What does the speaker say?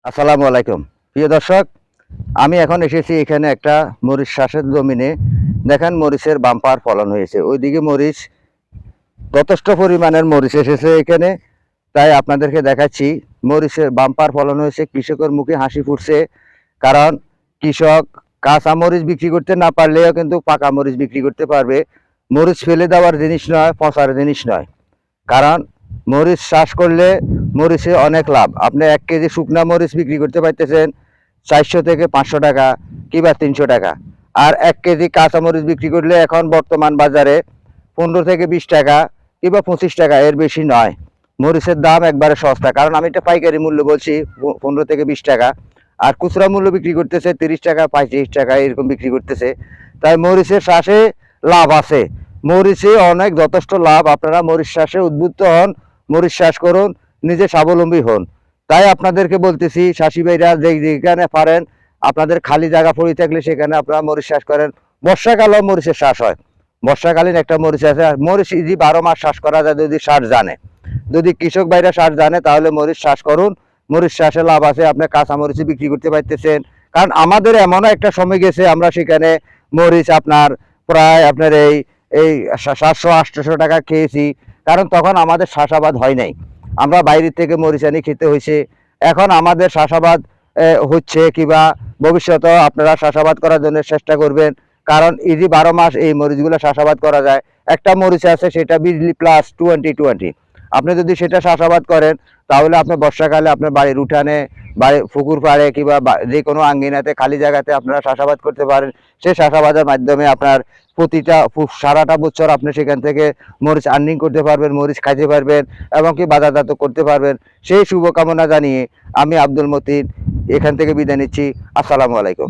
আসসালামু আলাইকুম প্রিয় দর্শক, আমি এখন এসেছি এখানে একটা মরিচ চাষের জমিনে। দেখেন মরিচের বাম্পার ফলন হয়েছে, ওইদিকে মরিচ যথেষ্ট পরিমাণের মরিচ এসেছে এখানে। তাই আপনাদেরকে দেখাচ্ছি মরিচের বাম্পার ফলন হয়েছে, কৃষকের মুখে হাসি ফুটছে। কারণ কৃষক কাঁচা মরিচ বিক্রি করতে না পারলেও কিন্তু পাকা মরিচ বিক্রি করতে পারবে। মরিচ ফেলে দেওয়ার জিনিস নয়, পচার জিনিস নয়। কারণ মরিচ চাষ করলে মরিচে অনেক লাভ। আপনি 1 কেজি শুকনা মরিচ বিক্রি করতে পারতেছেন 400 থেকে 500 টাকা কিংবা 300 টাকা। আর 1 কেজি কাঁচা মরিচ বিক্রি করলে এখন বর্তমান বাজারে 15 থেকে 20 টাকা কিংবা 25 টাকা, এর বেশি নয়। মরিচের দাম একবারে সস্তা, কারণ আমি এটা পাইকারি মূল্য বলছি 15 থেকে 20 টাকা। আর খুচরা মূল্য বিক্রি করতেছে 30 টাকা 35 টাকা এরকম বিক্রি করতেছে। তাই মরিচের চাষে লাভ আছে, মরিচে অনেক যথেষ্ট লাভ। আপনারা মরিচ চাষে উদ্বুদ্ধ হন, মরিচ চাষ করুন, নিজে স্বাবলম্বী হন। তাই আপনাদেরকে বলতেছি চাষি ভাইরা যেখানে পারেন, আপনাদের খালি জায়গা পড়ে থাকলে সেখানে আপনারা মরিচ চাষ করেন। বর্ষাকালেও মরিচের চাষ হয়, বর্ষাকালীন একটা মরিচ আছে। আর মরিচ ইজি 12 মাস চাষ করা যায় যদি চাষ জানে। যদি কৃষক ভাইরা চাষ জানে তাহলে মরিচ চাষ করুন, মরিচ চাষে লাভ আছে। আপনি কাঁচা মরিচ বিক্রি করতে পারতেছেন। কারণ আমাদের এমনও একটা সময় গেছে আমরা সেখানে মরিচ আপনার প্রায় আপনার এই এই 700-800 টাকা খেয়েছি। কারণ তখন আমাদের চাষাবাদ হয় নাই, আমরা বাইরের থেকে মরিচ আনি খেতে হয়েছে। এখন আমাদের চাষাবাদ হচ্ছে, কিংবা ভবিষ্যতেও আপনারা চাষাবাদ করার জন্য চেষ্টা করবেন। কারণ ইজি 12 মাস এই মরিচগুলো চাষাবাদ করা যায়। একটা মরিচ আছে সেটা বিজলি প্লাস 2020, আপনি যদি সেটা চাষাবাদ করেন তাহলে আপনি বর্ষাকালে আপনার বাড়ির উঠানে, বাড়ি পুকুর পাড়ে কিংবা যে কোনো আঙ্গিনাতে খালি জায়গাতে আপনারা চাষাবাদ করতে পারেন। সেই চাষাবাদের মাধ্যমে আপনার প্রতিটা সারাটা বছর আপনি সেখান থেকে মরিচ আর্নিং করতে পারবেন, মরিচ খাইতে পারবেন এবং কি বাজারজাত করতে পারবেন। সেই শুভকামনা জানিয়ে আমি আব্দুল মতিন এখান থেকে বিদায় নিচ্ছি। আসসালামু আলাইকুম।